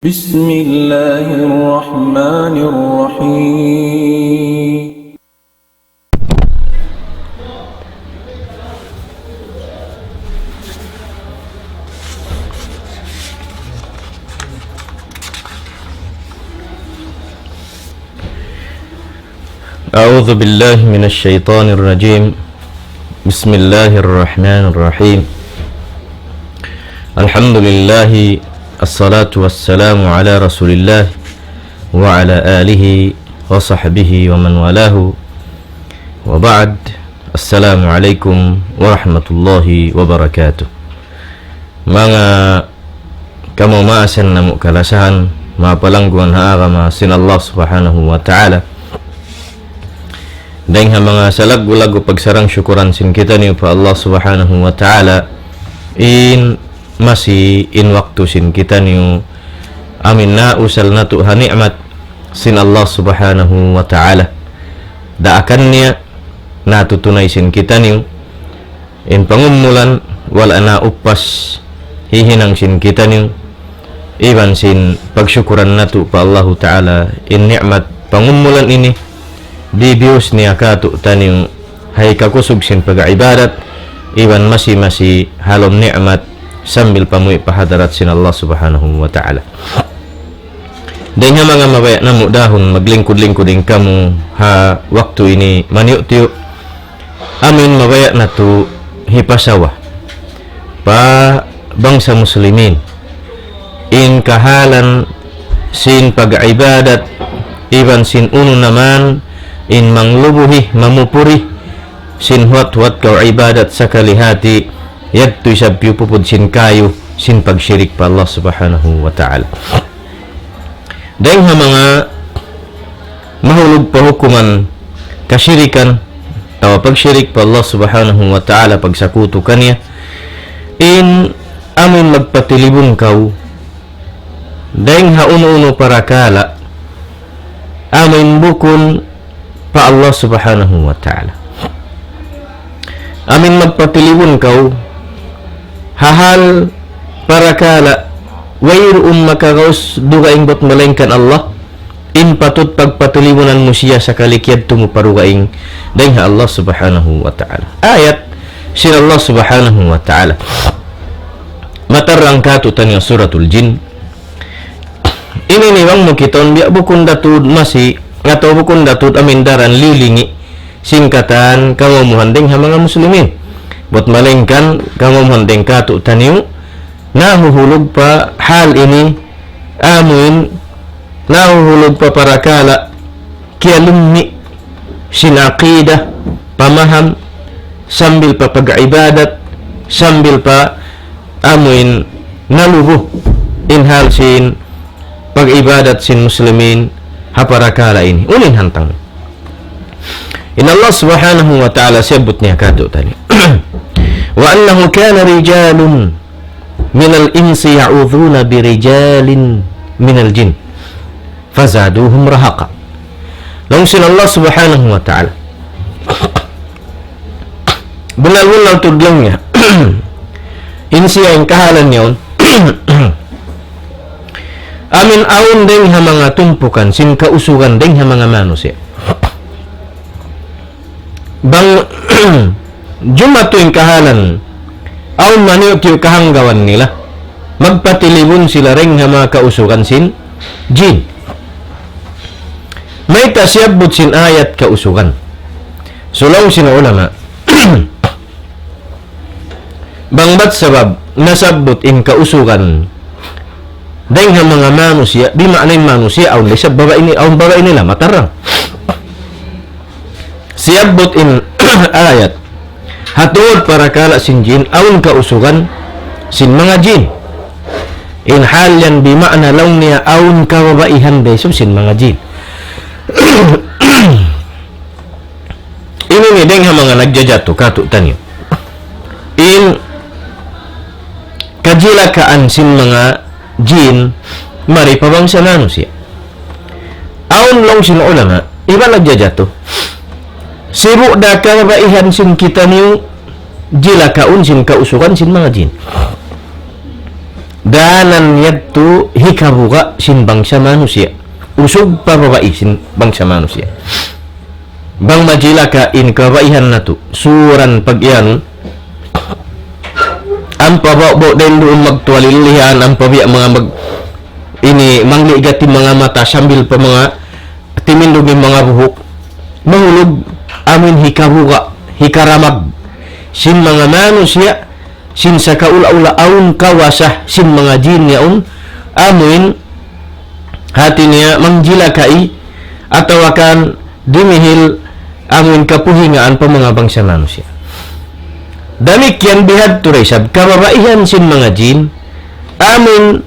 بسم الله الرحمن الرحيم أعوذ بالله من الشيطان الرجيم. بسم الله الرحمن الرحيم. الحمد لله، الصلاة والسلام على رسول الله وعلى آله وصحبه ومن والاه، وبعد. السلام عليكم ورحمة الله وبركاته. Mga kamamaasan na mukalasahan, mapalangguan haagama sin Allah subhanahu wa ta'ala. Dahil mga salag-ulago pagsarang syukuran sin kita niyo pa Allah subhanahu wa ta'ala in masih in waktu sin kita niyo amin na usal na tuhan ni'mat sin Allah subhanahu wa ta'ala. Daakan niya natutunay sin kita niyo in pangumulan wala na upas hihinang sin kita niyo iban sin pagsyukuran na tu pa Allah ta'ala in ni'mat pangumulan ini bibius niya katu taniyo hay kakusog sin pag-ibadat iban masi halom ni'mat sambil pamuy pahadarat sin Allah subhanahu wa ta'ala. Dahil nga mga mabaya na mo dahon maglingkod-lingkod din kamo ha waktu ini maniyo-tiyo amin mabaya na to hipasawa pa bangsa muslimin in kahalan sin pag-ibadat iban sin uno naman in manglubuhi mamupuri sin huat-huat ka ibadat sa kalihati yadto isabyo pupud sin kayo sin pagsyirik pa Allah subhanahu wa ta'ala. Dahil nga mga mahulog pa hukuman kasyirikan tawa pagsyirik pa Allah subhanahu wa ta'ala pagsakuto kaniya in amin magpatilibon kaw dahil nga uno-uno para kala amin bukon pa Allah subhanahu wa ta'ala. Amin magpatilibon kaw hahal para kala wayroon makagaos dugaing bot malengkan Allah in patut pagpatulibunan mo siya sa kalikyad tumuparugaing dahil Allah subhanahu wa ta'ala. Ayat sin Allah subhanahu wa ta'ala matarang katutan yung suratul jin ininiwang mo kiton biya bukun datud masi ngato bukun datud amindaran lilingi singkatan kawamuhanding ha mga muslimin bot malengkan kawamuhanding katu taniyo nahuhulog pa hal ini amin nahuhulog pa para kala kialumni sinaqida pamaham sambil pa pag-ibadat sambil pa amin nalubo in hal sin pag-ibadat sin muslimin ha para kala ini unin hantang in Allah subhanahu wa ta'ala sebut niya katu tani wa annahu kana rijalun minal insi ya'udhuna birijalin minal jin fazaduhum rahaqa. Langsung Allah subhanahu wa ta'ala bunal-bunal tudlang niya insi ang kahalan niyon amin aun ding ha mga tumpukan sin kausugan ding ha mga manusia bang jumato yung kahalan aun maniot yung kahanggawan nila magpatilibon sila ring ha mga kausugan sin jin may tasyabot sin ayat kausugan sulaw sin ulama bangbat sabab nasabot in kausugan dahil nga mga manusia di maanay manusia aun lisab babae nila matarang siyabot in ayat hatod para kala sin jin aun kausugan sin mga jin in halyan bi ma'na law niya aun kababaihan beso sin mga jin ini ni deng mga nagjajato katu tanyo in kajilakaan sin mga jin mari pabangsa manusia aun long sin ulama iba nagjajato siru da kababaihan sin kita niyo jilakaun sin kausukan sin mga jin danan yadto hikabuka sin bangsa manusia usog pababai sin bangsa manusia bang majila ka in kabaihan na to suran pagyan ang pababo din doon magtualilihan ang pabiya mga ini mangligat mga mata sambil pa mga timindog ng mga buhok mahulog amin hikabuka hikaramag sin mga manusia sin sa kaula-ula aun kawasa sin mga jin yaon amin hati niya mangjila kai atawa kan dimihil amin kapuhingaan pa mga bangsa manusia damikyan bihad turesab kababaihan sin mga jin amin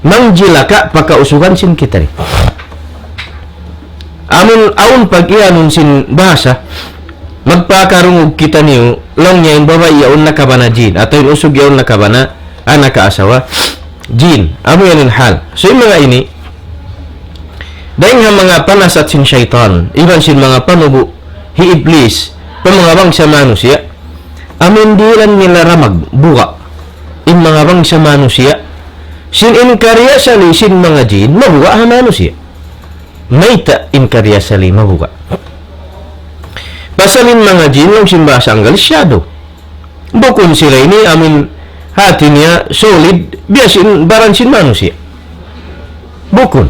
mangjila ka pakausugan sin kita rin amin aun pag-ianon sin bahasa magpakarungog kita niyo long niya yung babae yaon nakabana jin ato yung usog yaon nakabana nakaasawa jin amo yan yung hal so yung mga ini dahil nga mga panasat sin syaitan iban sin mga panubo hi iblis pa mga bangsa manusia amin dilan nila ramag buka in mga bangsa manusia sin inkarya sali sin mga jin mabuka ha manusia may ta inkarya sali mabuka pasalin mga jin lang sin bahasa Angalisyado bukun sila ini amin hati niya solid biasin baran sin manusia bukun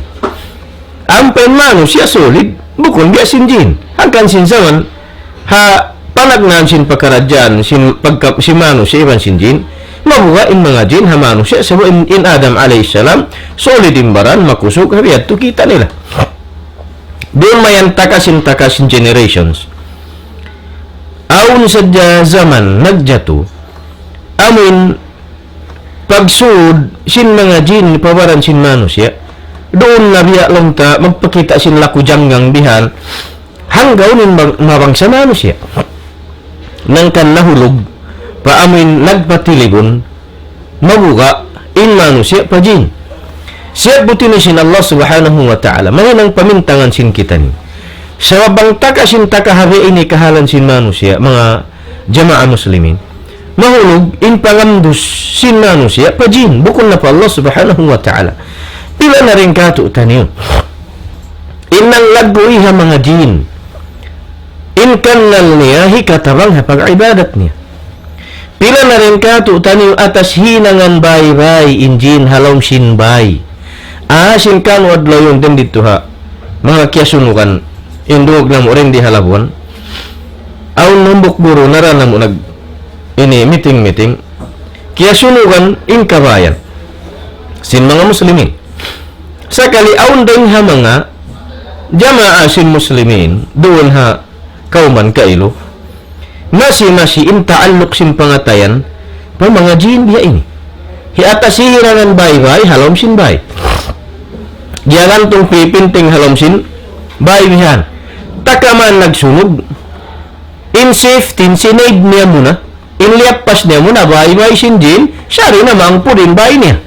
ampen manusia solid bukun biasin jin hangkan sin zaman ha panagnan sin pagkaradyan sin pagka si manusia iban sin jin mabuka in mga jin ha manusia sabo in Adam alayhisalam solid imbaran makusog habiyat to kita nila doon mayan takasin generations aun sadya zaman nagjato amin pagsud sin mga jin pabaran sin manusia doon nabiya lang ta magpakita sin lakujanggang bihan hanggaw nin mabangsa manusia nang kan nahulog pa amin nagpatilibon mabuka in manusia pa jin siya buti ni sin Allah subhanahu wa ta'ala mahinang pamintangan sin kita ni sa bang taka sin takahabi ini kahalan sin manusia mga jamaah muslimin mahulog in pangamdus sin manusia pa jin bukol na pa Allah subhanahu wa ta'ala pila na rin katuutan yun inang lagoy ha mga jin in kanal niya hikatabang ha pag-ibadat niya pila na rin katuutan yung atas hinangan bay-bay in jin halong sin bay sin kan wadlaw yung din dito ha mga kiyasunukan indungog na mo rin di halabuan aun numbok buro narana mo nag ini meeting kiyasunukan in kabayan sin mga muslimin sakali aun din ha mga jamaah sin muslimin doon ha kauman kailo masi in taallok sin pangatayan pa mga jin dia ini hiata sihirangan bay-bay halom sin bay diyan tong pipinting halom sin bay bihan takaman nagsunog in safety sinade niya muna in liapas niya muna bay-bay sin jin sari namang purin bay niya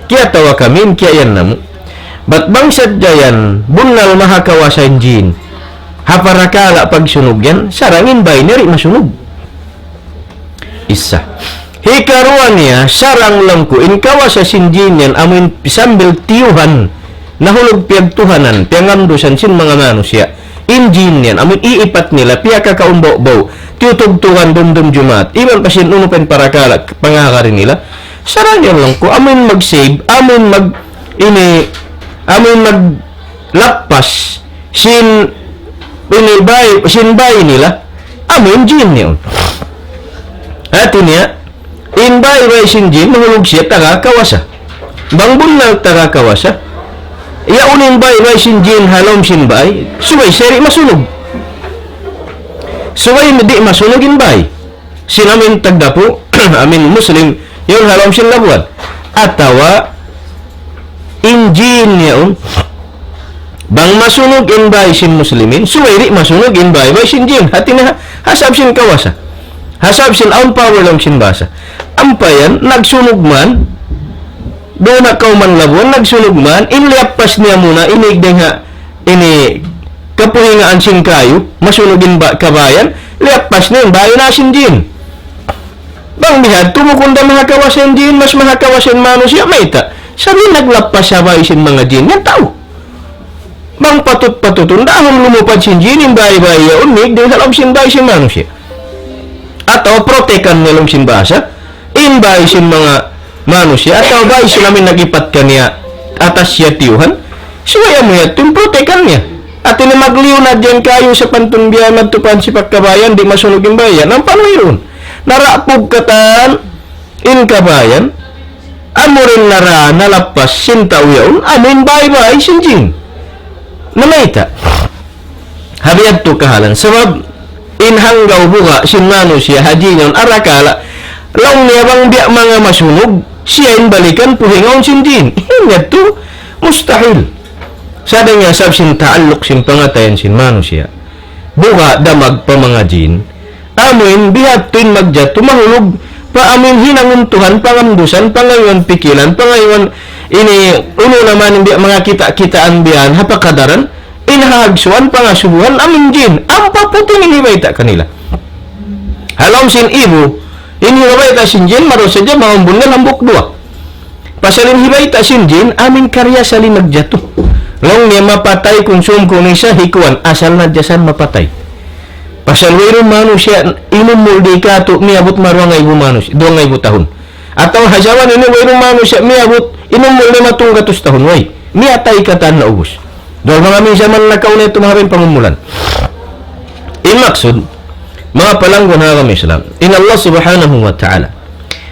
kaya tawa kamin kaya yan namo bat bang sadyayan bunal mahakawasan jin haparakala pagsunog yan sarangin bay niri masunog isa hikaruan niya sarang lang ko in kawasa sin jin yan amin sambil tiyuhan nahulog piyagtuhanan piyangamdusan sin mga manusia in jin yan amin iipat nila piya kakaumbaw-baw tiyutugtuhan dumdum jumat iban pa sin unupen parakala pangakarin nila sarang yan lang ko amin mag-save amin maglapas sin bay nila amin jin yun atin niya in bay sin jin mahulog siya taga kawasa bangbun na taga kawasa yaunin bay sin jin halom sin bay suway seri masunog suway di masunogin bay sinamin tagdapo amin muslim yung halom sin labuan atawa in jin yaon bang masunog in bay sin muslimin suway di masunog in bay sin jin hati na hasab sin kawasa hasab sin aun power lang sin basa ampayan nagsunog man doon na kauman labuan nagsunog man inliapas niya muna inigdeng ha ini kapuhingaan sin kayo masunogin ba kabayan liapas niya bayo na sin jin Bang bihat, tumukunda mahakawasin jin, mas mahakawasin manusia, may ta. Sabi naglapas siya ba isin mga jin, yan tao. Bang patut-patutun, dahong lumupad sin jin, yung bayi-bayi ya unik, din halam sin bayi sin manusia. Atau protekan nilong sin basa, in bayi sin mga manusia, atau bayi sinamin nagipat ka niya atas siya tiyuhan, suwaya mo yan, protekan niya. At ini magliw na dyan kayo sa pantunbiyan at tupan si pagkabayan, di masunog yung bayan. Ang panuyon, narapog katan, in kabayan, amo rin nara nalapas sintaw yaon, amin bye-bye sinjin. Namaita. Habiyad to kahalan. Sabab, inhanggaw buka sin manusia haji ngayon arakala, lang niya bang biya mga masunog, siya balikan puhingaw sinjin. Inyad to, mustahil. Sada nga sab sin taalok sin pangatayan sin manusia. Buka damag pa mga jin, amin bihat tuin magjat tumahulog, pa amin hinanguntuhan, pangamdusan, pangayon pikilan, pangayon ini uno naman hindi mga kita-kitaan biyan hapakadaran inahagsuan pangasubuhan amin jin ang paputi nilibayta kanila halom sin ibu inihibayta sin jin maro saja maambungan hambuk dua pasalin hibayta sin jin amin karya salin nagjato long niya mapatay konsum kung isa hikuan asal na jasan mapatay pasal wiro manusia inumuldi ka to miabot maruang ibu manusia 2,000 tahun atau hajawan ini wiro manusia miabot inumuldi matong 100 tahun way miatay katan na ubos dahil mga minsan man nakaunay tumaharin pangumulan maksud mga palanggon na kami Islam in Allah subhanahu wa ta'ala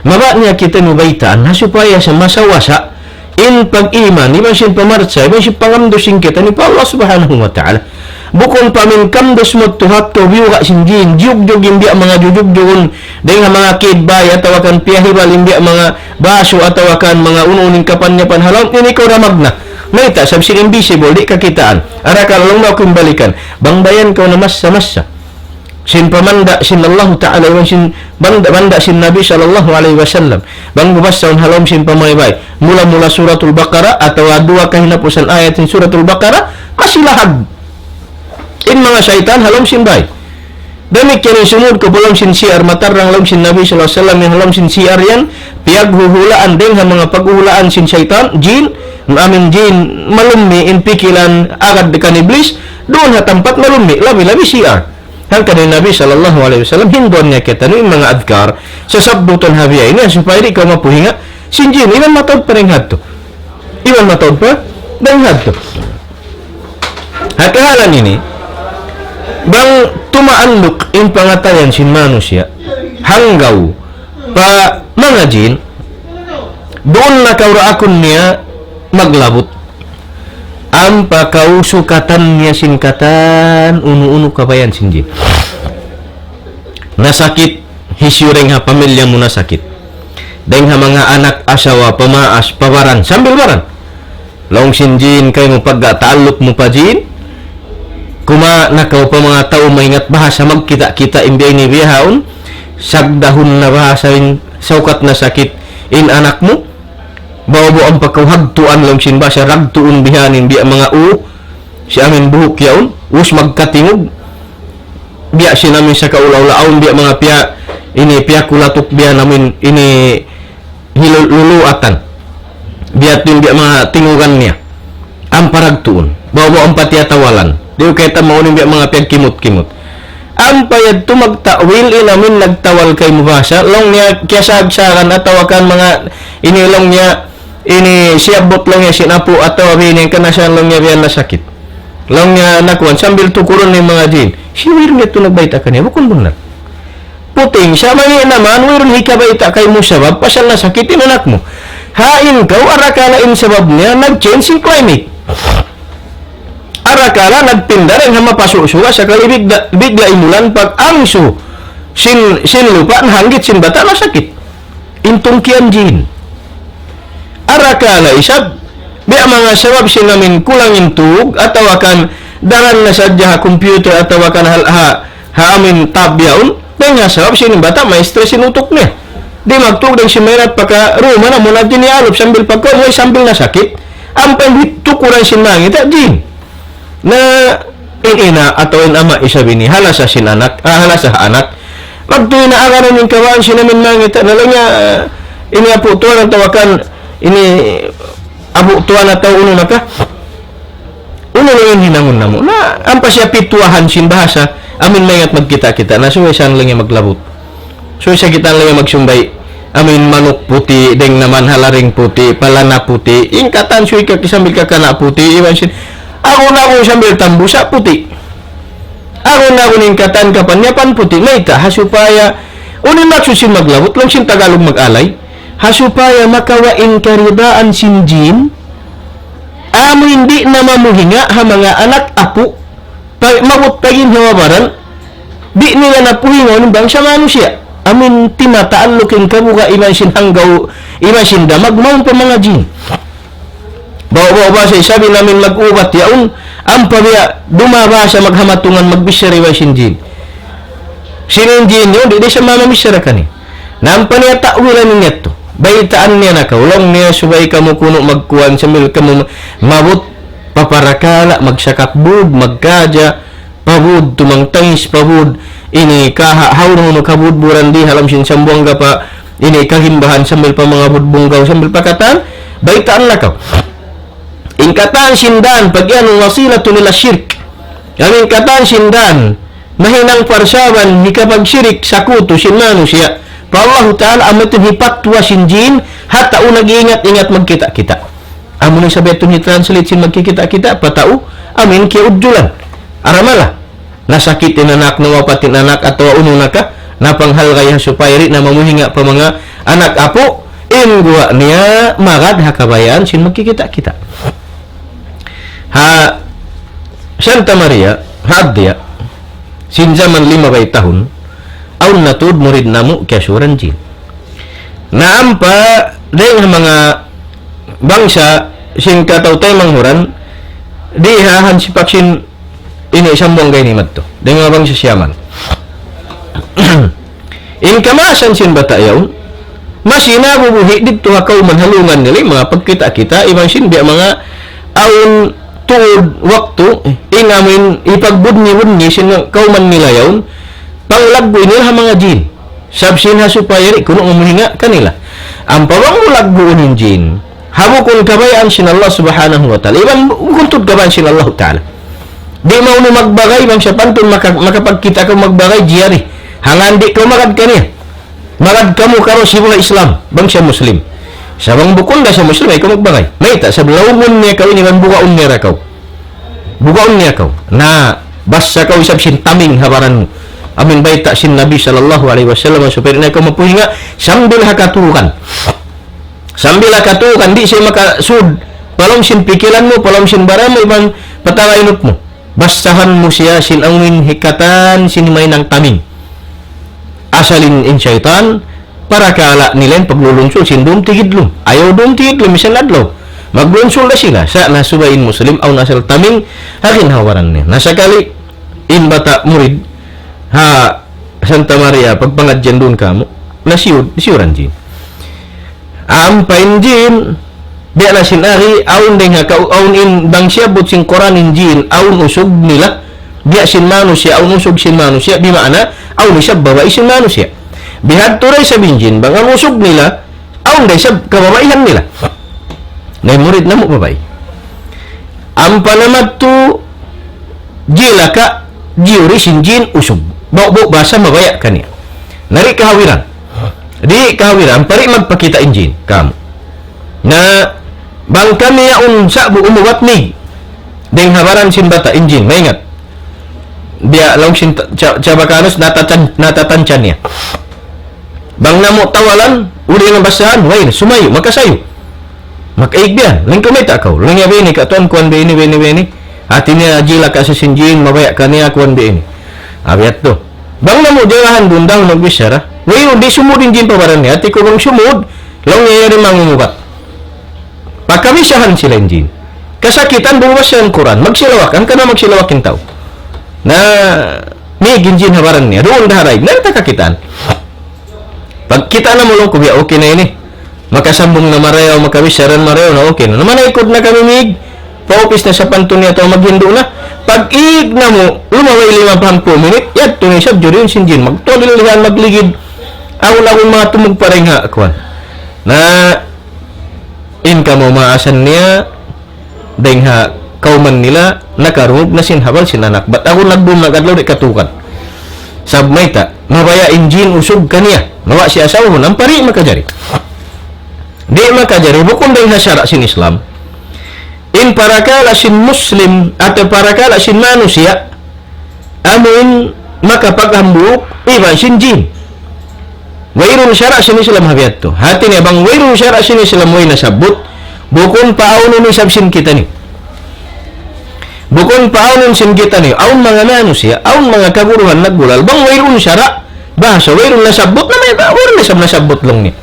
maba niya kita nubaitaan na supaya sa masawasa in pag-iman iman sin pamarsa iman sin pangamdosin kita ni pa Allah subhanahu wa ta'ala bukon pamin kamdos mo tuhat to biuka sin jin jug-jug imbiya mga jujug-jugon dahil nga mga kidbay at tawakan piyahibal imbiya mga baso at tawakan mga ununing kapanyapan halam ini ko ramag na Naita, sab sin invisible, di kakitaan. Arakal lang na akong balikan. Bangbayan ko na masa-masa. Sin pamanda, sin Allah Ta'ala, sin banda sin Nabi Sallallahu Alaihi Wasallam. Bang bumasaon halom sin pamaybay. Mula-mula suratul Baqarah, atau dua kahinapusan ayat sin suratul Baqarah, masilahag. In mga syaitan, halom sin bay. Damik yan yung sumud ko pulong sin siar, matarang lang sin Nabi Sallallahu Alaihi Wasallam, yung halom sin siar yan, piyaghuhulaan din, mga paghuhulaan sin syaitan, jin, amin jin malumi in pikilan agad dekan iblis doon sa tempat malumi labi-labi siar hang kanin Nabi Sallallahu Alaihi Wasallam hindon niya kita no mga adkar sa sabduton habiya ini supaya di ka mapuhinga sin jin ilan matod pa rin hadto ilan matod pa rin hadto hakahalan ini bang tumaanluk in pangatayan sin manusia hanggaw pa mga jin doon na kauraakon niya maglabot ang pakausukatan niya sinkatan unu-unu kabayan sinjin nasakit hisyureng ha pamilya mo nasakit dahil ha mga anak asawa pamaas pawaran sambil waran long sinjin kayo mo pagkatalok mo pa jin kuma nakaw pa mga tao maingat bahasa magkita-kita imbiyay ni biyahaon sagdahon na bahasa saukat na sakit in anak mo bawa ang pagkahagtuan lang sin ba sa ragtuon bihanin biya mga si amin buhok yaon us magkatingog biya si namin sa kaulaw-laon biya mga piya kulatok biya namin ini hiluluatan biya tin biya mga tingugan niya ang paragtuon bawa ang patiyatawalan di kay ta maunin biya mga piya kimot-kimot ang payad to magtawil inamin nagtawal kay mubasa long niya kiyasagsakan at tawakan mga inilong niya ini siabot lang niya sinapo at tawabinin ka na siya lang niya biyan na sakit lang niya nakuhan sambil tukuron ng mga jin siwir niya ito nagbaita ka niya bukon bunar puting siya mali naman wiron hikabaita kay mo sabab pasal na sakitin anak mo hain kau arakala in sabab niya nag-change si climate arakala nagtinda rin na mapasusuga sa kalibig bigla imulan pag angso sin lupa hanggit sin bata na sakit intong kian jin arakala isab biya mga sabab sinamin kulang intug ataw akan daran na sadya computer ataw akan ha amin tab yaon dahil nga sabab sining bata may stress sinutok niya di magtug ng simerat pagka ruma na muna dinialop sambil pagkamoy sambil na sakit ang pangitukuran sinangit at din na ina ataw in ama isabi ni hala sa anak pagtuloy na akaran ng kawaan sinamin mangita na lang niya ini apo tuwa ng tawakan ini apo tuwa na tao uno na ka uno na yun hinangon na mo na ang pa siya pituahan sin bahasa amin mayat magkita-kita na suway saan lang niya maglabot suway sa kita lang niya magsumbay amin manok puti deng naman halaring puti palana puti ingkatan suway ka kisambil ka kana puti iwan sin ako na akong sambil tambusa puti ako na akong ingkatan kapanyapan puti may ta hasupaya unin maksusin maglabot lang sin Tagalog mag-alay hasupaya makawain karidaan sin jin amo hindi na mamuhinga ha mga anak apo mabot tagin hawabaran di nila napuhingon bang sa manusia amin timataan luking kabuka iman sin hanggaw iman sin damag maun pa mga jin bawa ba sa sabi namin mag-ubat yaon ang pabiya dumaba sa maghamatungan magbisariwa sin jin sinin jin yun di siya mamamisara ka ni nampaniya ta'wilan niya to baitaan niya na kaulong niya subay ka mo kuno magkuhan sambil ka mo mabot paparakala magsakakbud magkadya pabud tumangtangis pabud ini kahahaw na mo kabudburan di halam sin sambuang ka pa ini kahimbahan sambil pa mga budbunggaw sambil pakatan baitaan na ka ingkatan sindan pag yan ang wasila to nila shirk ang ingkatan sindan mahinang parsawan hikapag syirik sakuto sin manusia pa Allah Ta'ala amatun hipatwa sin jin hata unag ingat-ingat magkita-kita amo nang sabi ito ni translate sin magkikita-kita patao amin kiudjulan aramala nasakit inanak na wapatin anak atau uno na ka napanghal kaya supayri na mamuhinga pa mga anak apo ingwa niya magad hakabayan sin magkikita-kita ha Santa Maria hadya sin zaman 5 tahun aun natud murid namu kyasuran jin naampa dahil mga bangsa sin katautay manghuran dihahan si paksin ini sambong gay ni madto dahil mga bangsa siyaman in kamasan sin batayaw masina bubuhi dito hakaw manhalungan nila mga pagkita-kita ibang sin biya mga aun tuod waktu inamin ipagbudni-budni sin kauman nila yawn panglagbo nila mga jin sabsin ha supaya kuno umuhinga kanila ang pawangulagbo ng jin habo kung kabayaan sin Allah subhanahu wa ta'ala iban kuntod kabayaan sin Allah ta'ala di mauno magbagay bang siya pantun makapagkita ka magbagay jiyari hangandi ka magad kaniya magad ka mo karo siya Islam bang siya Muslim sabang bukon da siya Muslim ay ka magbagay may ta sa lawon niya ka iniman bukaon niya ka na basta ka usap sin taming habaran mo amin baita sin Nabi sallallahu alaihi wasallam supaya na ikaw mapuhinga sambil hakatukan di siya makasud palong sin pikilan mo palong sin bara mo ibang patalainot mo bastahan mo siya sin angin hikatan sinimay ng taming asalin in syaitan para kala nilen paglulunsul sin dum tigidlum ayaw dum tigidlum misan adlaw maglunsul na sila sa nasubayin muslim aw nasal taming hakin hawaran niya nasakali in bata murid ha Santa Maria pagpangadyan doon ka mo nasiyuran jin ampain jin biya na sinari aun din ha aun in bang siya but sin koranin jin aun usog nila biya sin manusia aun usog sin manusia di maana aun siya babae sin manusia bihad turay sa binjin bang ang usog nila aun day siya kababaihan nila na murid na mo babae ang panamat to jila ka jiuri sin jin usog bau basa mabaya kaniya nari kahawiran di kahawiran pari magpakita injin kamu na bang kami yaon sa umuwat ni deng habaran sin bata injin maingat dia long sin cabakanos natatanchan niya bang namo tawalan uli ng basahan wain sumayo makasayo makaigbian lang kumita ka lang yabini ka tuan kuan bini hati niya jila ka sa sinjin mabaya kaniya kuan bini abiyat to bang namo jalahan dundang nagbisara ngayon di sumudin jin pabaran niya ati ko bang sumud lang yayari mangumubat pagkamisahan sila jin kasakitan buwas siya ang Quran magsilawakan ka na magsilawakin tao na may ginjin habaran niya doon daharay narita kakitaan pag kita na mo lang kubiya okay na ini makasambong na marayaw makabisaran marayaw na okay na naman ikod na kami mig paupis na sa panton niya ito maghindo na. Pag iig na mo, lumaway 50 minit, yad, tunay sab, dyan sin Jin. Magtolilihan, magligid. Ako mga tumog pa rin nga, kwan. Na, in ka mo maasan niya, dahil ha, kauman nila, nakarungog na sinhabal sinanak. Ba't ako nagbum nagadlaw di katukan? Sabmay ta, mabaya Jin usog kaniya. Mawa si asawa mo, nang pari makajari. Di makajari, bukong dahil nasyara sin Islam, in parakala sin Muslim atau parakala sin manusia amun makapaghambuok iban sin Jin. Wairun syara sin Islam habiat to. Hati niya bang wairun syara sin Islam way nasabot bukon paaunon ni sabsin kita ni. Bukon paaunon sin kita ni aun mga manusia, aun mga kaguruhan nagbulal bang wairun syara bahasa wairun nasabot na may wairun nasabot lang ni.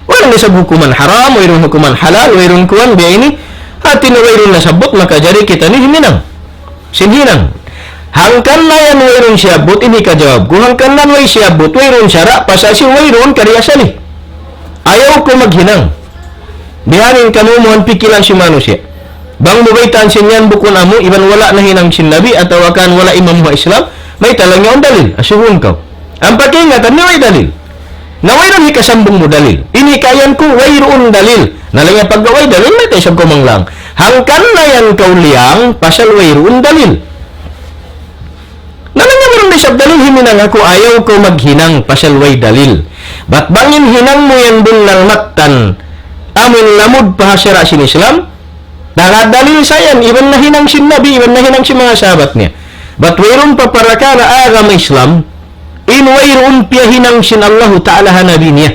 Wairun nasab hukuman haram, wairun hukuman halal, wairun kuwan biya ini. Hati na wairun nasabot makajari kita ni himinang. Sinhinang. Hangkan na yan wairun siyabot, ini kajawab ko. Hangkan na way siyabot, wairun syara, pasasi wairun kariyasa ni. Ayaw ko maghinang. Bihanin kamumuhan pikilan si manusia. Bang mubaitan sinyan bukun amo, iban wala na hinang sin Nabi, atau akan wala imam wa Islam, may talang niya ang dalil. Asuhun ka. Ang pagkingatan niya ay dalil. Na wairun hikasambong mo dalil. Inhikayan ko, wairun dalil. Nalangya paggaway dalil, may tayo siyang kumanglang. Hangkan na yan kauliang, pasal wairun dalil. Nalangya meron na siyang dalil, himinang ako, ayaw ko maghinang, pasal way dalil. Ba't bangin hinang mo yan dun ng matan, amin lamud pahasira sin Islam, nakadalil sayan, iban na hinang sin Nabi, iban na hinang sin mga sahabat niya. Ba't wairun paparakala agama Islam, in wairun piyahinang sin Allah Ta'ala hanabi niya.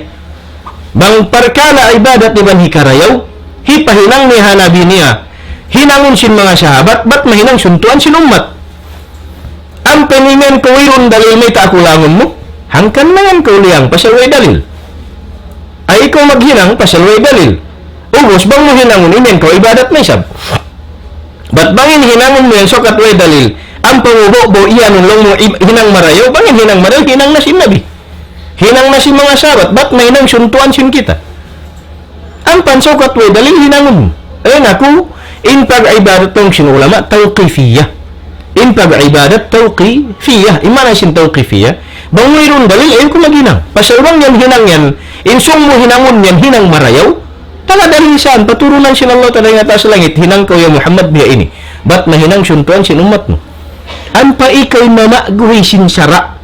Bang parkala ibadat iban hikarayaw, hipahinang ni hanabi niya, hinangon sin mga sahabat, ba't mahinang suntuan sin umat? Ang penimen ko wairun dalil may takulangon mo, hangkan na yan kauliyang pasalway dalil. Ay ikaw maghinang pasalway dalil. Ubos bang mo hinangon imen ko ibadat may sab? Ba't bangin hinangon mo yan sokat way dalil? Ang pangubo iyan lang mo hinang marayaw, bangin hinang marayaw, hinang na sin Nabi. Hinang na si mga sahabat, ba't may nang suntuan sin kita? Ang pansokat way dalil hinangon mo. Ayun ako, in pag-ibadat tong sinulama, tawqifiyah. In pag-ibadat tawqifiyah. Imana sin tawqifiyah? Bang mayroon dalil, ayun ko maghinang. Pasalwang yan hinang yan, insong mo hinangon yan, hinang marayaw, tala dalil saan, paturunan sin Allah taday nga taas langit, hinang ko ya Muhammad biya ini. Ba't mahinang suntuan sin umat mo? Ang pa ikaw mamaguhi sin sara.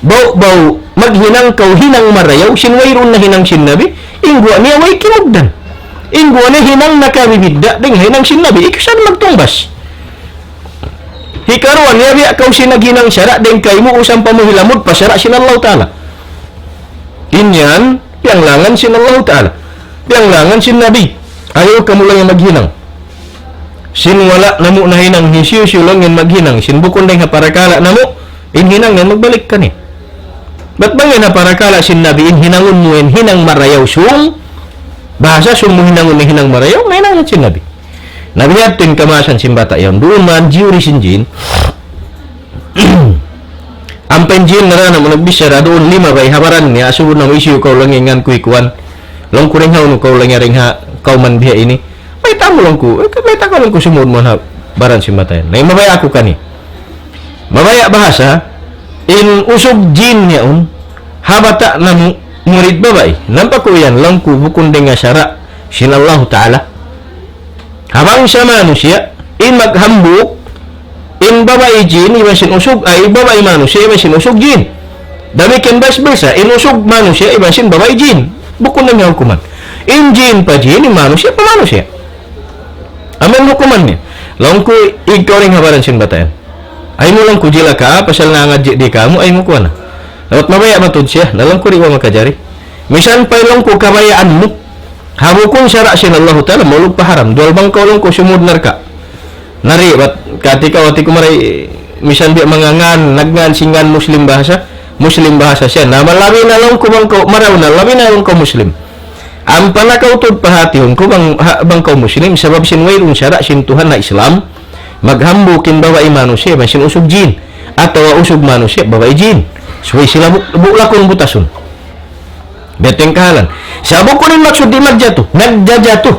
Baw, maghinang kau hinang marayaw, sinwayron na hinang sin Nabi, ingguan niya way kinugdan. Ingguan niya hinang nakabibidda, ding hinang sin Nabi, ikasan magtungbas. Hikaruan niya biya kau sinaghinang sara, ding kay mo usang pamuhilamod, pasara sin Allah Ta'ala. Inyan, pianglangan sin Allah Ta'ala. Pianglangan sin Nabi. Ayaw ka mo lang yung maghinang. Sin wala na mo na hinang, hisiyusyo lang yung maghinang. Sin bukon na yung parakala na mo, inhinang yan, magbalik ka ni. Ba't ba nga parakala sin Nabi, inhinangon mo yan, hinang marayaw sung? Bahasa sung mo hinangon na hinang marayaw, nahinangan sin Nabi. Nabi natin kamasan sin bata yan, doon man, jiuri sin Jin. Ang penjin na rana mo nagbisara, doon 5 kay habaran niya, asubod na mo isyo kaw lang yung kuikuan. Lang ko rin ha, kaw lang yung ha, kaw man biya ini. May tamo lang ko, may tako lang ko sumod mo ha, baran sin bata yan. Mabaya ako kani. Mabaya bahasa, in usog Jin niya habata na murid babay, nampakuyan lang ko bukun nga syara, sin Allah Ta'ala. Habang sa manusia, in maghambuk, in babay Jin, iba sin usog, ay babay manusia, iba sin usog Jin. Dami ken vice-versa, in usog manusia, iba sin babay Jin. Bukun na niya hukuman. In Jin pa Jin, in manusia pa manusia. Amen hukuman niya. Lang ko, ikaw rin habaran sin batayan. Ay mo lang kujila ka, pasal na nga di ka mo, ay mo kuha na. Dapat mabaya matod siya, nalang ko rin makajari. Misan pa lang ko kamayaan mo. Habukong syara sin Allah Ta'ala, maulog pa haram. Dual bang ko lang ko sumudnar ka. Nari, bat kati ka, wati ko maray, misan di mga ngan, nagngan singan Muslim bahasa. Muslim bahasa siya. Na malabi na lang ko bang ko, maraw na, labi na lang ko Muslim. Ang panakautod pahatihon ko bang ko Muslim, sabab sinwayrong syara sin Tuhan na Islam, maghambukin babae manusia, masin usog Jin. Atau usog manusia, babae Jin. So, sila buklakon butason. Beteng kahalan. Sabok ko rin maksud di magjato. Nagjajato.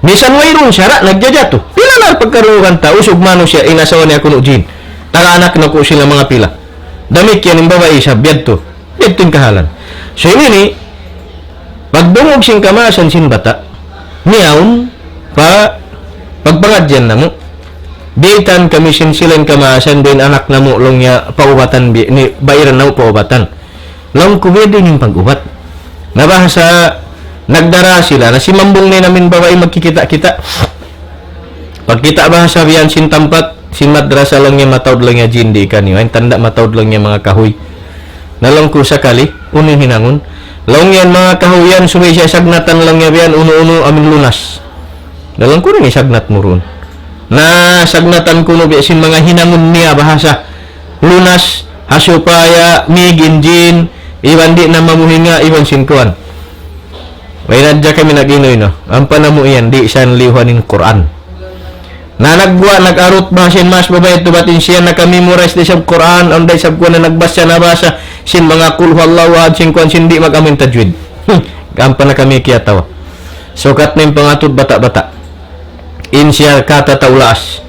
Bisan mayroon siya ra, nagjajato. Pila na pagkarugan ta, usog mano siya, inasawa niya kuno jin. Naka-anak na ko sila mga pila. Damit yan yung babae siya, biyadto. Biyadto yung kahalan. So yun ini, pagdungog sing kamasan sin bata, niyaon, pagpangadyan na mo. Bitan kami sin silang kamasan, din anak na mo, long niya, paubatan, ni bayaran na mo paubatan. Long kubedin yung pag-ubat. Nabahasa, nagdara sila na si mambong na namin babae magkikita-kita. Pagkita ba sa biyan sin tampat, sin madrasa lang niya matawd lang niya jindi kanyo. Ay tanda matawd lang niya mga kahoy. Nalang ko sakali, uning hinangon. Long yan mga kahoyan, sumay siya sagnatan lang niya biyan, uno-uno amin lunas. Nalang ko rin sagnat mo ron. Na sagnatan ko no biya sin mga hinangon niya bahasa. Lunas, hasupaya, miginjin, iwan di na mamuhinga, iwan sin kuwan. May nadya kami nag-inoy, no? Ang panamo iyan, di siya lihuanin Quran. Na nagwa, nag-arot ba sin mas babayad tubatin siya, nakamemorize di siya Quran, ang day sab ko na nagbasa na basa, sin mga kulhuallahu ad, sin kuan, sin di mag-amin tajwid. Kampa na kami kiyatawa. Sukat na yung pangatod bata-bata. In siya katataulaas.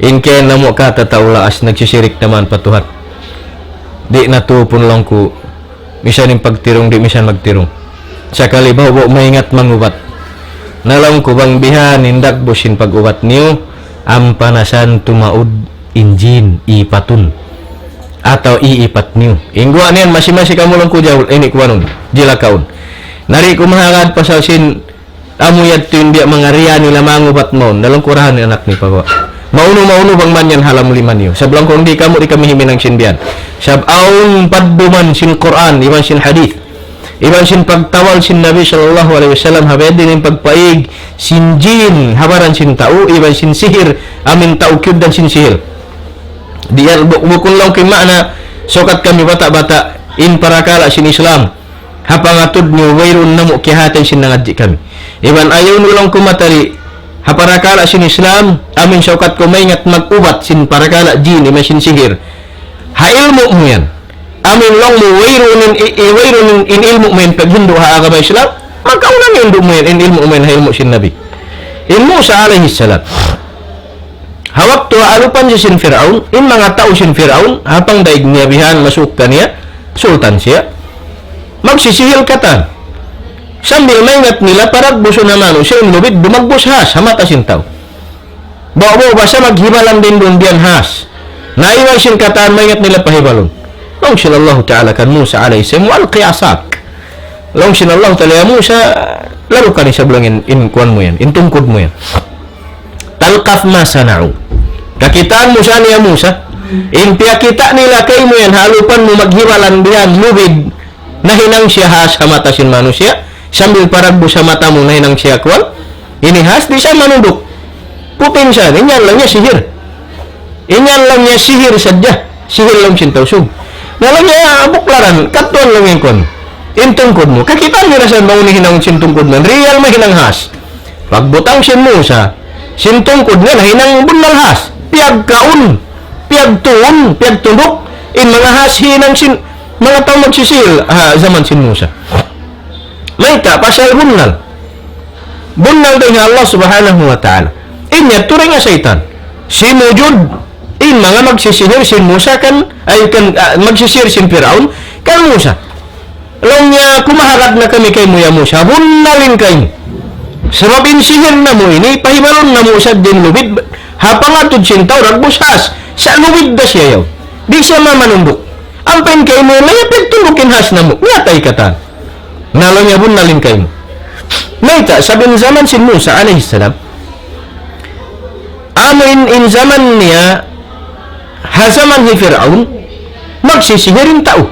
In kaya na mo katataulaas, nagsisirik naman patuhat. Di natupon lang ko, misan yung pagtirong, di misan magtirong. Sa kalibaw mo maingat mangubat. Nalang ko bang bihan hindak bosin pag-ubat niyo ang panasan tumaud injin ipatun atau iipat niyo. Ingguan niyan masi-masi kamo lang ko jawol ini kuwanon jilakaon. Nari ko mahagad pasalsin amuyad tuin biya mga riya nila mangubat mo. Nalang kurahan ni anak ni pagawa. Mauno bang man yan halam liman niyo. Sablang kung di kamo di kami himinang sinbiyan. Sabawn padduman sin Quran iban sin hadith. Iban sin pagtawal sin Nabi sallallahu alaihi wasallam habed din pagpaig sin jin habaran sin tao iban sin sihir amin tao kyud dan sin sihir. Diyan bukun lang kay makna sokat kami bata-bata in parakala sin Islam. Hapangatud ni wayron namo kihatan sin nangadji kami. Iban ayaw nulang kumatari haparakala sin Islam amin sokat ko maingat mag-ubat sin parakala jin iban sin sihir. Hailmo mo yan. Amin lang mo wayronin in ilmu mo yan pag Hindu haagaba Islam magkaunan yung Hindu mo yan in ilmu mo yan hailmo sin Nabi in Musa alaihi salam hawak to alupan siya sin Fir'aun in mga tao sin Fir'aun hapang daig niya bihan masuk ka niya sultan siya magsisihil katan sambil maingat nila parag buso naman siya yung lubid dumagbos has hamata sin tao bawa basa maghibalan din doon diyan has naiwan sin katan maingat nila pahibalon. Long sinallahu ta'ala kan Musa alayhi salam walqi asak. Long sinallahu ta'ala Musa laro ka ni sa bulangin in kuan mo yan, in tungkod mo yan. Talqaf ma sana'u. Kakitaan mo sa niya Musa, in piyakita nila kay mo yan, halupan mo maghiwalan diyan, lubid, nahinang siya has hamata sin manusia, sambil paragbo sa mata mo nahinang siya kuan, inihas di siya manudok. Pupin siya, inyan lang niya sihir. Inyan lang niya sihir sadya. Sihir lang sin tausog. Nalang niya buklaran, katuan lang yung kon. Intungkod mo, kakitaan nila sa maunihin ang sintungkod mo, real mahinang has. Pagbutang sin Musa, sintungkod nga, nahinang bunal has. Piyag kaun, piyag tuon, piyag tundok, in mga has hinang sin, mga tao magsisil, zaman sin Musa. May ka, pasal bunal. Bunal din Allah subhanahu wa ta'ala. Inya, turing nga saitan. Sinujud, in mga magsisihir sin Musa kan ay kan magsisihir sin Firaun kan Musa. Long niya kumaharap na kami kay Muya Musa, bunalin kayo. Sabab in sihir na mo ini pahibalon na Musa din lubid hapangatod sin tao ragbusas sa lubid da siya yaw. Di siya mamanundok. Ang pen kay mo na yapagtundukin has na mo. Ngatay kata. Nalo niya bunalin kayo. Naita sabi ng zaman sin Musa alayhi salam. Amin in zaman niya hazaman ni Fir'aun magsisihirin tao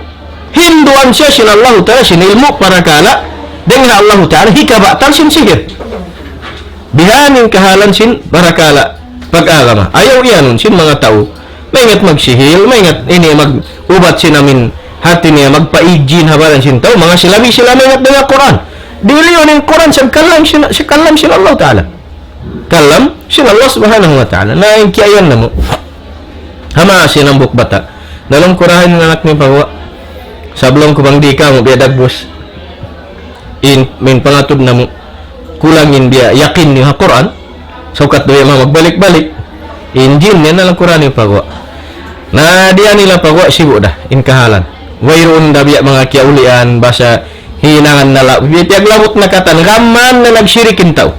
hinduan siya sin Allah Ta'ala sin ilmu para kala dengan Allah Ta'ala hikabatal sin sihir bihanin kahalan sin para kala pag-agama ayaw iyanon sin mga tao maingat magsihil maingat ini mag-ubat sin amin hati niya magpaijin habaran sin tao mga silami sila maingat dengan Quran dili yun yung Quran sa kalam sin Allah Ta'ala kalam sin Allah Subhanahu wa Ta'ala na yung kiayan na mo hama sinambok bata dalong kurahan ng anak ni pagawa sablong ko bang di ka mo biyadag bos in min pangatod na mo kulangin dia yakin ni Quran saukat doya magbalik-balik injin niya nalang Quran yung pagwa na dia nila pagwa sibuk dah in kahalan wayroon da biya mga kiaulian basa hinangan nala biya labot na katan raman na nagsirikin tao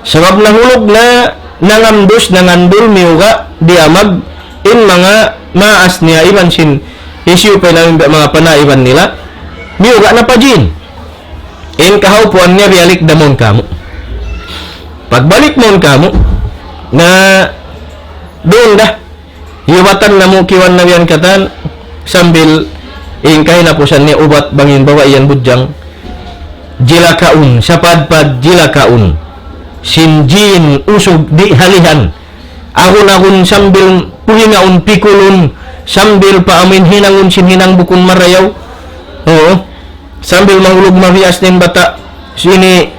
sabab nahulog na nangamdos nangandul miuga dia mag in mga maas niya iban sin issue pa namin mga panaiban nila miuga na pa jin in kahaupuan niya bialik damon kamu pagbalik mon kamu na doon dah hiwatan na mo kiwan na yan katan sambil ingkay na po siya ni ubat bangin bawa iyan budyang jilakaun sapadpad jilakaun sinjin usog di halihan ahun sambil puhingaun pikulun sambil paamin hinangun sinhinang bukun marayaw oo sambil mahulog mabias nin bata sini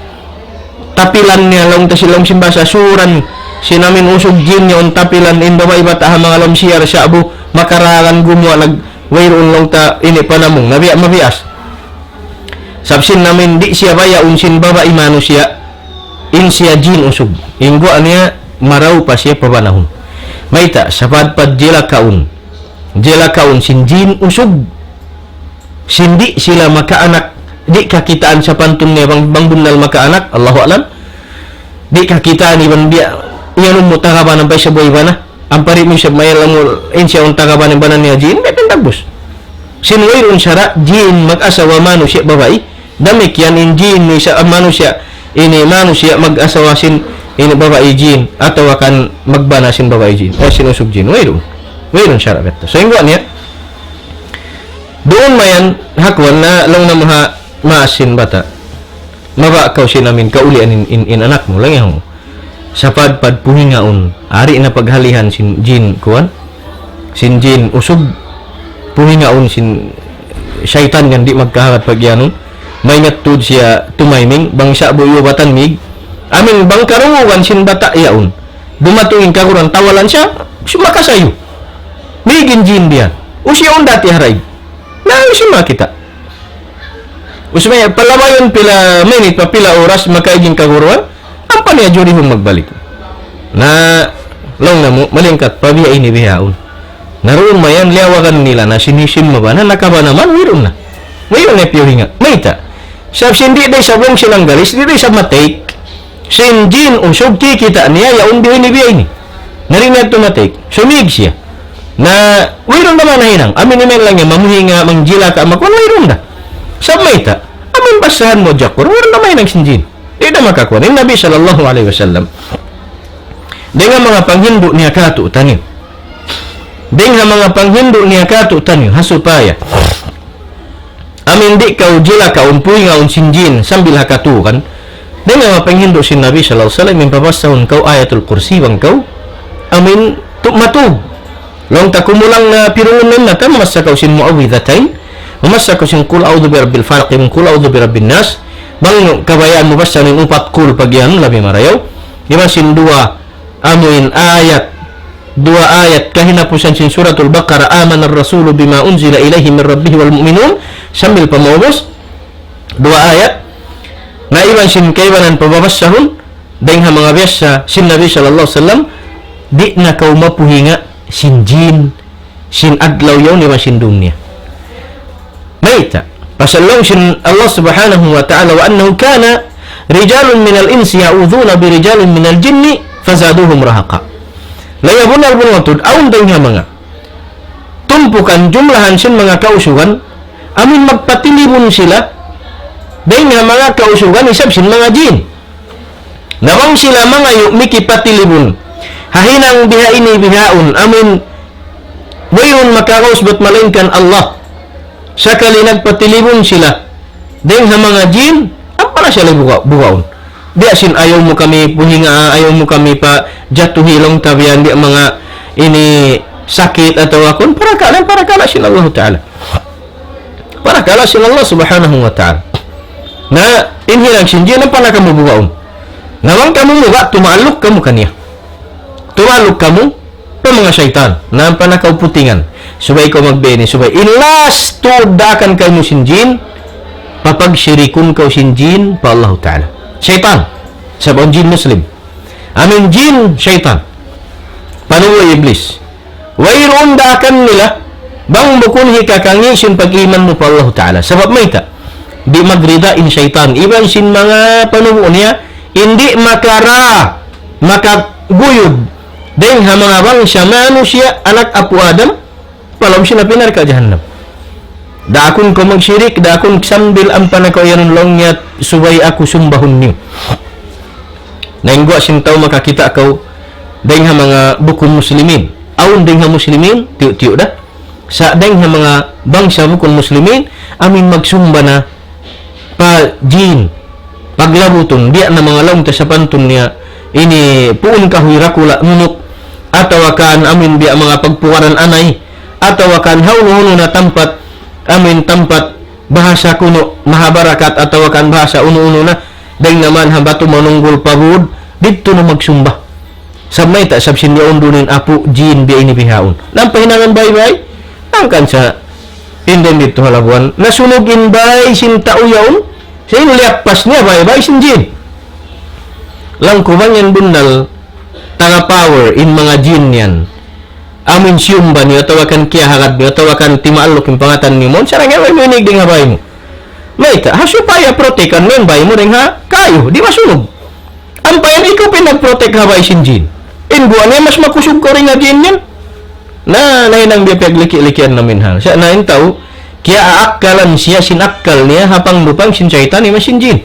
tapilan niya long tasilong simbasa suran sinamin usog jin niya tapilan indawa ibata mga lamsiyar sa abu makaragan gumwa nag wayroon long ta ini panamong nabiya mabias sabsin namin di siya baya unsin baba imano siya in siya jin usog ingwa niya maraw pa siya pabanahon maita sapadpad jilakaun sin jin usog sindi sila makaanak di kakitaan sa pantun niya bang bunal makaanak Allahu alam di kakitaan ibang dia yan mo tagabanan pa sa buhay ba na ang pari mo siya may lang mo in siya ang tagabanan ba na niya jin betong tagbos sinwayron siya jin mag-asawa mano siya babae damik yan in jin ni siya mano siya ini mano siya mag-asawa sin ini babae jin atau akan magbana sin babae jin sinusog jin wayron siya beto so yung niya doon mayan hakwan na lang na maasin bata mabakaw sinamin kaulian in anak mo lang yung sapadpad puhingaon ari na paghalihan sin jin kuan sin jin usog puhingaon sin syaitan yan di magkahagat pagyanon may ngatud siya tumayming bang sa buyo batan mig amin bang karungugan sin bata yaon dumatuin kaguran tawalan siya sumakasayo migin jin diyan usyaon dati haray na usima kita usmaya palabayon pila minute pa pila oras makaiging kaguruan ang paniya juri hong magbalik na lang na mo malingkat pabiya ini bihaon naroon mayan liawagan nila na sinisim mo ba na nakaba naman mayroon na piyohinga mayta sab sindi day sabong silang galis di day sa matake sinjin usog kikita niya yaon bihin ni biya ini narinag tumatake sumig siya na mayroon naman na hinang amin naman lang niya mamuhinga mangjila ka makon mayroon na sab mayta amin basahan mo jakur mayroon naman hinang sinjin di na makakuha ng Nabi sallallahu alaihi wasallam dengan mga panghindo niya kato tanyo dengan mga panghindo niya kato tanyo hasupaya amin di kau jila kaumpuy nga unsinjin sambil hakatukan dengan mga panghindo si Nabi sallallahu alaihi wasallam impabasahon kau ayatul kursi bang kau amin matug long takumulang na pirungan na kan mamasa kau sin muawidhatain mamasa kau sin kul a'udhu birabbil falaq kul a'udhu birabbin nas bang kabayaan mo basta ng upat kul pagyan labi marayaw imasin dua ayat kahinapusan sin suratul baqarah amana ar-rasulu bima unzila ilaihi min rabbih wal mu'minun sambil pamawos dua ayat na iban sin kaibanan pababasahon dahil mga biyasa sin Nabi sallallahu alaihi wasallam di na kau mapuhinga sin jin sin adlaw yaw ni masin dunya mayta pasalong sin Allah subhanahu wa ta'ala wa annahu kana rijalun minal insi ya'udhuna bi rijalin minal jinni fazaduhum rahaqa layabun al-bunwatud aun daw nga mga tumpukan jumlahan sin mga kausugan amin magpatilibon sila dahil nga mga kausugan isab sin mga jin nawang sila mga yukmiki patilibon hahinang biha ini bihaun amin wayon makakausbat malingkan Allah sakali nagpatilibon sila dahil sa mga jin ang para sila bukaon di asin ayaw mo kami puhinga ayaw mo kami pa jatuhilong tabihan di mga ini sakit atau akon para kala sila Allah Ta'ala para kala sila Allah subhanahu wa ta'ala na inhilang sin jin ang para kamu bukaon nawang kamu muga tumaluk kamu kaniya tumaluk kamu pa mga syaitan na ang panakaw putingan subay ko magbeni subay ilas tudakan kayo mo sin jin papagsyirikun kaw sin jin pa Allah Ta'ala syaitan. Sabon jin Muslim. Amin jin, syaitan. Panuwa iblis. Wayroon daakan nila bang bukun hikakangi sin pag-iman mo pa Allah Ta'ala. Sabab may ta. Di magrida in syaitan. Iban sin mga panuwa niya, hindi makaguyod. Dahil ha mga bang siya manusia, anak Apu Adam, palam siya na pinar ka jahannam. Daakon ko magsyirik, daakon sambil ang panakayanon long niya, subay ako sumbahon niyo. Naingwa sintaw makakita ako, dahil ha mga bukun muslimin. Aun dahil ha muslimin, tiyo-tiyo da. Sa dahil ha mga bangsa bukun muslimin, amin magsumba na pa jin, paglabuton, diya na mga laong sa pantun niya, ini puun kahuirakula nunok, atawakan amin biya mga pagpuwaran anay, atawakan hauno na tampat, amin tampat bahasa kuno mahabarakat atawakan bahasa uno-uno na dahil naman habato manunggol pabud dito na magsumba sabmay ta sab sinyaon dunin apu jin biya ini pihaon nang pahinangan bay-bay angkan sa inden dito halabuan nasunugin bay sin tauyaon sa inliapas niya bay-bay sin jin lang kubang yan bundal tanga power in mga jin yan amin siyumba niyo tawakan kiyaharad niyo tawakan timaalok yung pangatan niyo mon sarang nga may minig ding habay mo may ta hasupaya protekan mo yung bay mo ding ha kayo di masunog ang payan ikaw pinag-protect habay sin jin inbuan niya mas makusog ko rin nga jin yan na nainang biya pagliki-likian namin ha siya na yung tao kaya aakkalan siya sinakkal niya hapang lupang sin syaitan ima sin jin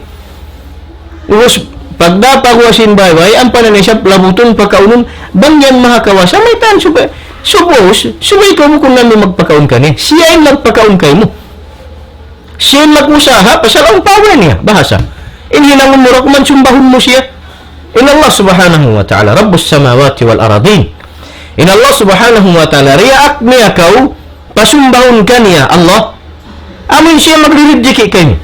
uwas pagdapagwasin bay-bay ang pananisap labuton pagkaunon bangyan mahakawasa may tan suppose subay ka mo kung namin magpakaon ka niya siya yung magpakaon kayo mo siya yung mag-usaha pasal ang power niya bahasa inhinangon mo rakuman sumbahon mo siya in Allah subhanahu wa ta'ala rabbus samawati wal aradin in Allah subhanahu wa ta'ala riyak niya kau pasumbahon ka niya Allah amin siya maglilidjiki kayo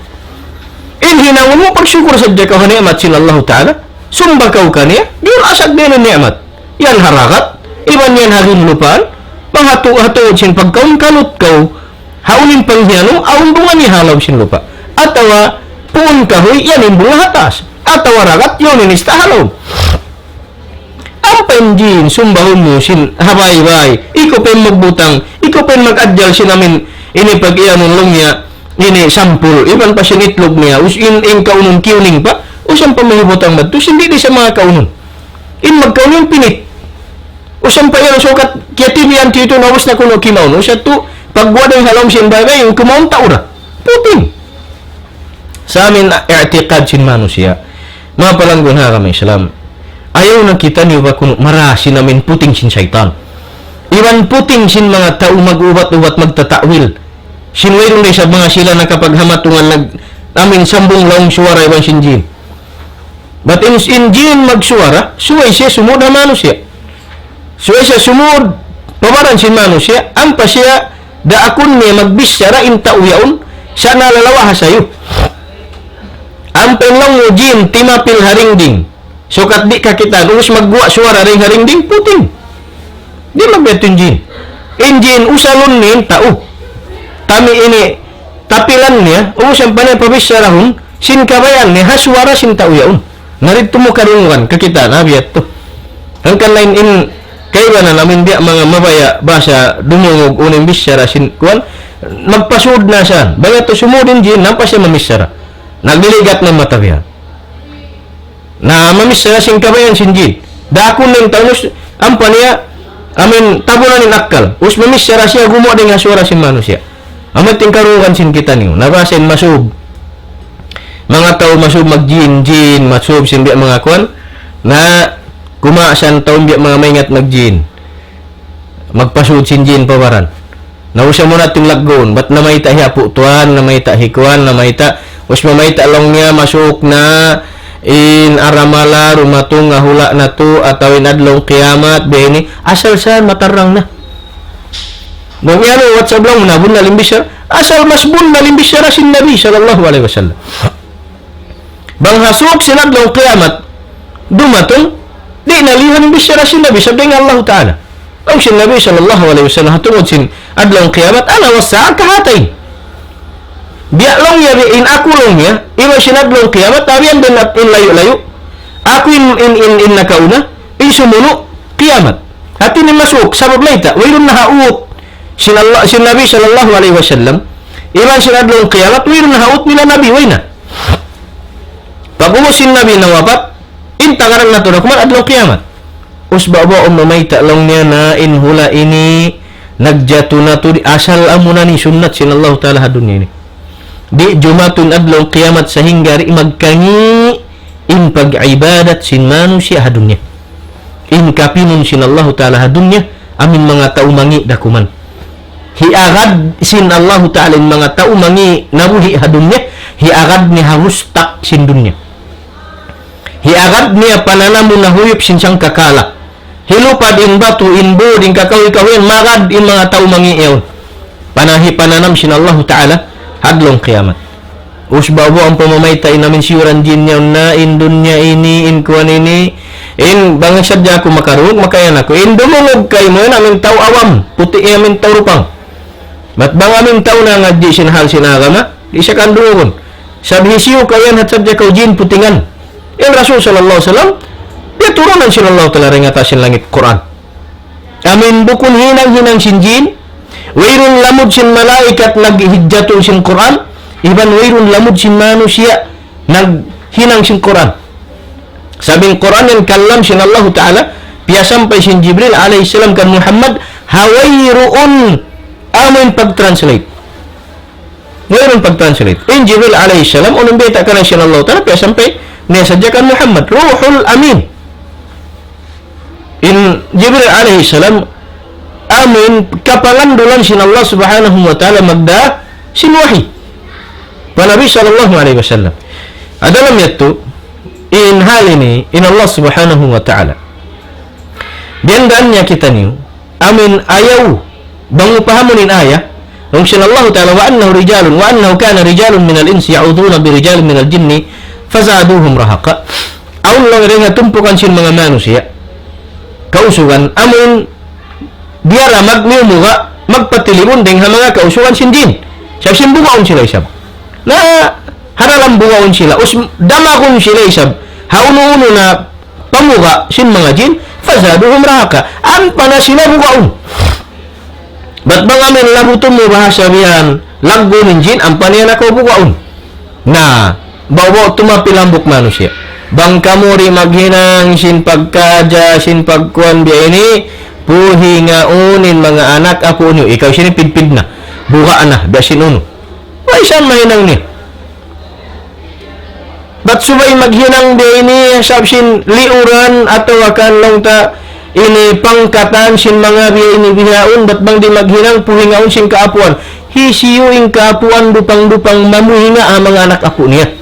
inhinangon mo pagsyukur sa dya ka ni'mat sila Allah ta'ala sumba kau ka niya diyon asag din ang ni'mat yan harakat iban yan halin lupaan manghatu-hatuod sin pagkaon kanot kau haunin panghianong aun bunga ni halaw sin lupa atawa puun kahoy yan yung bunga hatas atawa ragat yun inista halaw ang penjin sumbahon mo sin habay-bay iko pen magbutang iko pen mag-adyal sin namin ini pag-ianong lungya ini sampul iban pa sin itlog niya us in kaunon kiuning pa usang pamahibutang madto hindi di sa mga kaunon in magkaunon pinit usang pa yan sukat kaya timiyan tito nawas na kuno kimaon usat to pagbuwan ng halong sin bagay yung kumaon taura putin sa amin i'tiqad sin manusia mga palanggon ha kami salam ayaw na kita niyo ba kuno marasin namin puting sin syaitan iwan puting sin mga tao mag-ubat-ubat magtatawil sinwero na sa mga sila na kapag hamatungan namin sambong laong suwara iwan sin jin but in jin magsuwara suway siya sumud na manusia suway siya sumud pabaran sin manusia ang pa siya da akon niya magbisyara in tauyaon siya nalalawa ha sayo ang penlang mo jin timapil haringding sukat di kakita nus magbuwa suwara ring haringding puting di magbeton jin in jin usalon nin tao tami ini tapilan niya usang panay pabisyarahon sin kabayan niya haswara sin tauyaon narito mo karungan kakita nabiyat to hangkan lain in kaya na namin di mga mabaya basa dumungog unang bisyara sin kuan magpasud na siya baga to sumudin jin nampa siya mamisyara nagliligat ng matabihan na mamisyara sin kabayan sin jin dakon ng taunus ang paniya amin tabunan ng akkal us mamisyara siya gumawa din asura sin manusia amat tingkarukan sin kita niyo nabasin masub mga tao masub magjin jin masub sin biya mga kuan na kumasan taon biya mga maingat nagjin magpasud sin jin pawaran nausya mo natin laggon ba't na may tahiapu tuan na may tahikuan na may ta us mamay talong niya masuk na in aramala rumatong nga hula na to atawin adlong kiamat beni asal saan matarang na nung yan o whatsapp lang nabun na limbisya asal masbun na limbisya sin Nabi sallallahu alaihi wasallam bang hasuk sin adlong kiamat dumatong di nalihan bisyara sin Nabi sabi nga Allah Ta'ala ang sin Nabi sallallahu alaihi wasallam hatungod sin adlong kiamat ana wasa kahatay Biya long ya in aku long ya. Iwa sinadlong kiamat awian dan in layo-layo. Aku in nakauna. In sumuno kiamat. Hati ni masuk sabab laita. Wailun nahaut. Sin Nabi sallallahu alaihi wasallam. Iwan sinadlong kiamat. Wailun nahaut nila Nabi. Waina. Pag umusin Nabi na wapat. In tangaran na to na kuman adlong kiamat. Usbaba mamayta long niya na in hula ini. Nagjato na to. Asal amuna ni sunnat sinallahu ta'ala hadunya ini. Di jumatun adlaw kiamat sahinggari magkangi in pag-ibadat sin manusia hadunya. In kapinun sin Allah Ta'ala hadunya amin mga tao mangi dakuman. Hiagad sin Allah Ta'ala in mga tao mangi nabuhi hadunya. Hiagad ni hangustak sin dunya. Hiagad niya pananamu na huyop sin sang kakala. Hilupad in batu in bo din kakawi-kawin magad in mga tao mangi iyon. Panahi pananam sin Allah Ta'ala hadlong kiamat. Usbabo ang pamamaytay namin siuran din niya na in dunya ini, in kuwan ini, in bang sadya ko makarug, makayan ako. In dumungog kay mo, namin tao awam, puti namin tao rupang. Mat bang amin tao na nga di sinahal sinagama, di siya kandungon. Sabi siyo kayan at sadya ko jin putingan. In Rasul sallallahu alaihi wasallam, dia turunan sallallahu ta'ala ring atasin langit Quran. Amin bukun hinang-hinang sin jin, wairun lamud sin malaikat naghihijjatun sin Quran, iban wairun lamud sin manusia naghinang sin Quran. Sabing Quran yang kalam sin Allah Ta'ala, piya sampai sin Jibril alaihi salam kan Muhammad, hawairuun amin pag-translate. Wairun pag-translate. In Jibril alaihi salam, unang beta ka na sin Allah Ta'ala, piya sampai niya sadya kan Muhammad, ruhul amin. In Jibril alaihi salam, amin kapangandulan sin Allah subhanahu wa ta'ala magda sin wahi pa Nabi sallallahu alaihi wasallam. Adalam yato in hal ini in Allah subhanahu wa ta'ala diandaan niya kita niyo amin ayaw bang upahamunin ayah nung sin Allah ta'ala wa annahu rijalun wa annahu kana rijalun minal insi ya'uduna bi rijalin minal jinni fazaduhum rahaqa. Aun lang rin nga tumpukan sin mga manusia kausugan amin biara magmiumuga magpatilibon ding ha mga kausugan sin jin. Sab sin bugaon sila isab. Na haralam bugaon sila. Damakon sila isab. Hauno-uno na pamuga sin mga jin. Fazaduhum rahaka. An pa na sila bugaon. Ba't ba ngamin labutong mo bahasa biyan laggunin jin ang paniyan ako bugaon. Na bawa tumapilambok manusia. Bang kamuri maghinang sin pagkadya sin pagkuan biya ini puhi nga unin mga anak ako niyo. Ikaw siya pidpid na. Buka na. Biasin uno. Ay, saan mahinang niya? Ba't subay maghinang di ini sabsin liuran atau akan lang ta ini pangkatan sin mga biya ini bihaon. Ba't bang di maghinang puhi nga unin sin kaapuan? Hisiyo ing kaapuan dupang-dupang mamuhi nga ang mga anak ako niya.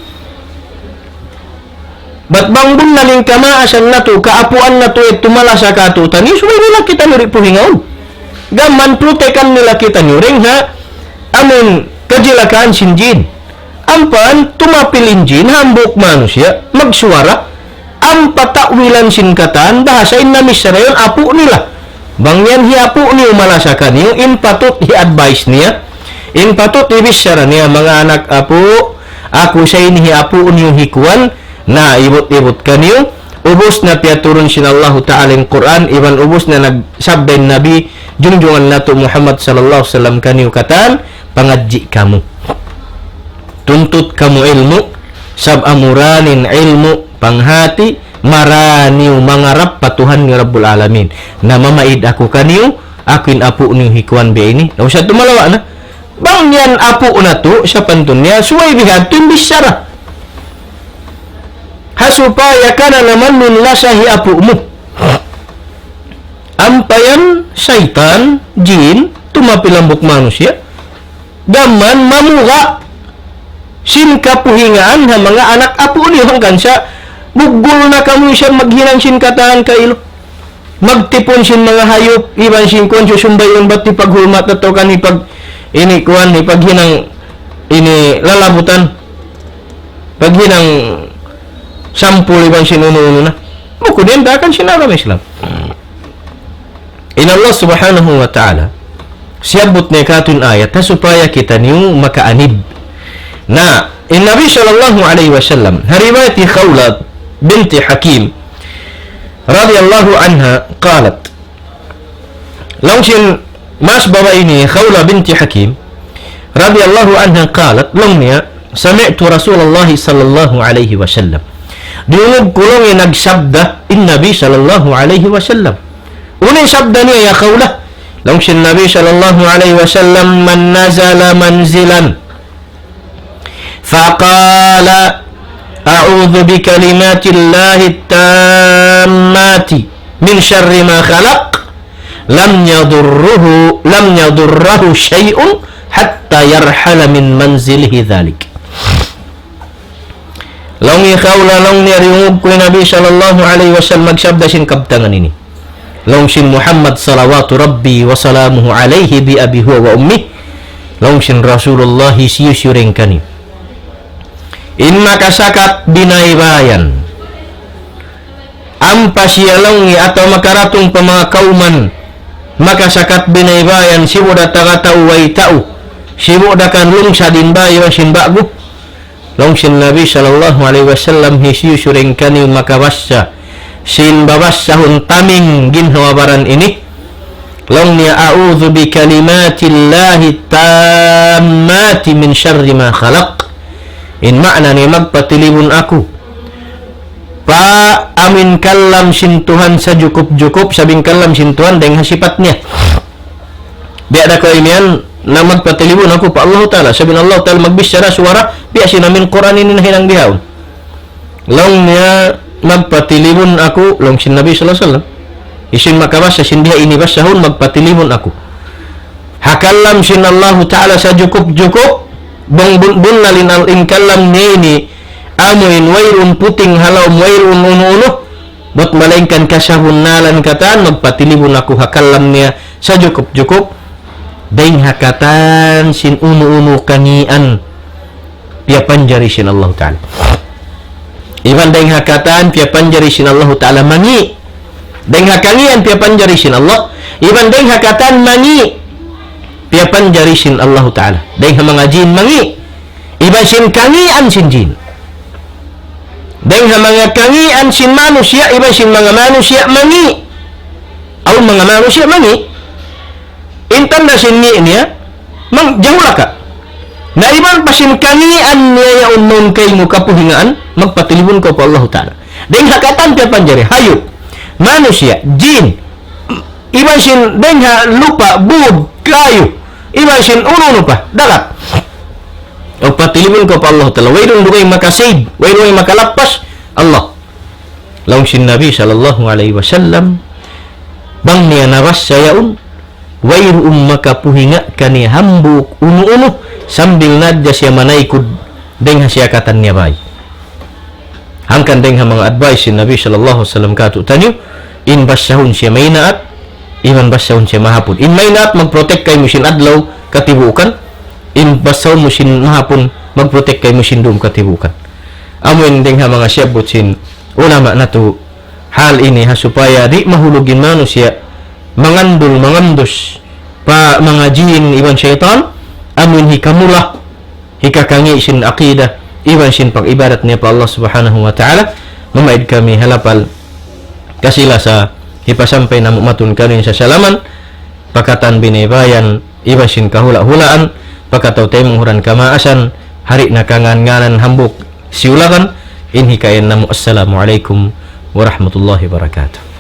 Ba't bang bunaling kamaasan na to, kaapuan na to, tumala sa katutan, subay nila kita nyo rin puhingaon. Gaman, protekan nila kita nyo rin, ha? Amin, kajilakaan sin jin. Ampan, tumapilin jin, hambok manusia, magsuara. Ang patakwilan sin katan, bahasain na misa na yun, apo nila. Bang yan, hiapo niyo malasakan niyo, in patut hi-advise niya, in patut ibisara niya, mga anak apo, ako sa ini hiapo niyo hikuan, na ibot-ibot kaniyo ubos na piaturon sin Allah Ta'ala ang Quran iban ubos na nagsabay Nabi junjungan nato Muhammad sallallahu alaihi wasallam kaniyo katan pangadji kamu tuntut kamu ilmu sab amuranin ilmu panghati maraniw mangarap patuhan ni Rabbul Alamin na mamaid ako kaniyo akin apo niyo hikuan biya ini o siya tumalawa na bang yan apo na to sa pantun niya suway bihat tumbisara supaya kana naman nunlasahi apo mo. Ampayan, syaitan, jin, tumapilambok manusia, daman mamuha sin kapuhingaan ng mga anak apo niyo hanggang sa bugul na kamo siya maghinang sin kataan kailo. Magtipon sin mga hayop, iban sin kon susumbay yung ba't ipaghulmat na to kan ipag inikuan, ipaghinang ini lalabutan. Paghinang sampul ibang sinuno na. Mukudin dakan sinagam Islam. In Allah subhanahu wa ta'ala siyabot na katun ayat na supaya kita niyo makaanib. Nah, Nabi sallallahu alaihi wasallam riwayat Khawla binti Hakim radhiyallahu anha qalat, langsung mas baba ini Khawla binti Hakim radhiyallahu anha qalat, langnya sami'tu Rasulullah sallallahu alaihi wasallam, diungog kulong yung nagsabda Nabi sallallahu alaihi wasallam. Unang sabda niya ya Khawla, langsung Nabi sallallahu alaihi wasallam, man nazala manzilan faqala a'udzu bikalimatillahi tammati min syarri ma khalaq lam yadurruhu syai'un hatta yarhala min manzilihi dhalik. Long ni Khawla long ni riungog ko Nabi sallallahu alaihi wasallam magsabda sin kabtangan ini. Long sin Muhammad salawatu rabbi wa salamuhu alaihi bi abi huwa wa ummi. Long sin Rasulullah siyusyuring kani. In makasakat binaybayan. Ampa siya long ni atau makaratong pamakauman makasakat binaybayan sibo datang atau way tau. Sibo dakan lung sa dinbayo sin bago. Long sin Nabi sallallahu alaihi wasallam siyusyuring kani makabasa sin babasahun taming ginhawabaran ini. Long niya a'udzu bi kalimatillahi tammati min syarri ma khalaq. In makna ni magpatilibon ako pa amin kalam sin Tuhan sa jukup-jukup, sabing kalam sin Tuhan dengan sifat niya. Biada ko imian na magpatilibon ako pa Allah Ta'ala, sabing Allah Ta'ala magbisara suara biya sinamin Quran ini na hinang dihaw. Long niya magpatilibon ako, long sin Nabi sallallahu alaihi wasallam isin makabasa sin dia ini basahun magpatilibon ako. Hakalam sin Allah Ta'ala sa jukup-jukup bang bunalin al inkalam ni amuin wairun puting halaw wairun unu-unu bot malaingkan kasahun nalan katan magpatilibon ako hakalam niya sa jukup-jukup daing hakatan sin unu-unu kanian pia panjari sin Allah Ta'ala. Iban daing hakatan pia panjari sin Allah Ta'ala mangi. Daing hakangian pia panjari sin Allah. Iban daing hakatan mangi pia panjari sin Allah Ta'ala. Daing mga jin mangi. Iban sin kangian sin jin. Daing mga kangian sin manusia. Iban sin mga manusia mangi. Aw mga manusia mangi. Intan na sin niya mang jahula ka. Na iban pa sin kangian niya ya unon kay mo kapuhingaan magpatilibon ko pa Allah Ta'ala. Daing hakatan pia panjari hayop, manusia, jin. Iban sin daing lupa bud kayu. Iban sin uno pa dagat. O patilibon ko pa Allah Ta'ala. Wairun dugay makasave, wairun makalapas Allah. Laung sin Nabi sallallahu alaihi wasallam bang niya nawas sayaun wairun makapuhinga kani hambuk unu-unu sambil nadya siya manaikod deng hasyakatan niya bay. Hangkan deng mga advice sin Nabi sallallahu alaihi wasallam katu tanyo in basahun siya maynaat iman basahun siya mahapon. In maynaat magprotect kay musin adlaw katibukan. In basahun musin mahapon magprotect kay musin dum katibukan. Amun deng mga syabot sin ulama nato hal ini ha supaya di mahulugin manusia mangandul mangandos pa mga jin iban syaitan amun hikamulah hikakangi sin aqidah iban sin pag-ibadat niya pa Allah subhanahu wa ta'ala. Mamaid kami halapal kasila sa hipasampay na matun kanin sa salaman pakatan binaybayan iban sin kahula-hulaan pakataw tayo menghuran kamaasan hari na kangan-nganan hambuk siulakan inhikayan namu. Assalamualaikum warahmatullahi wabarakatuh.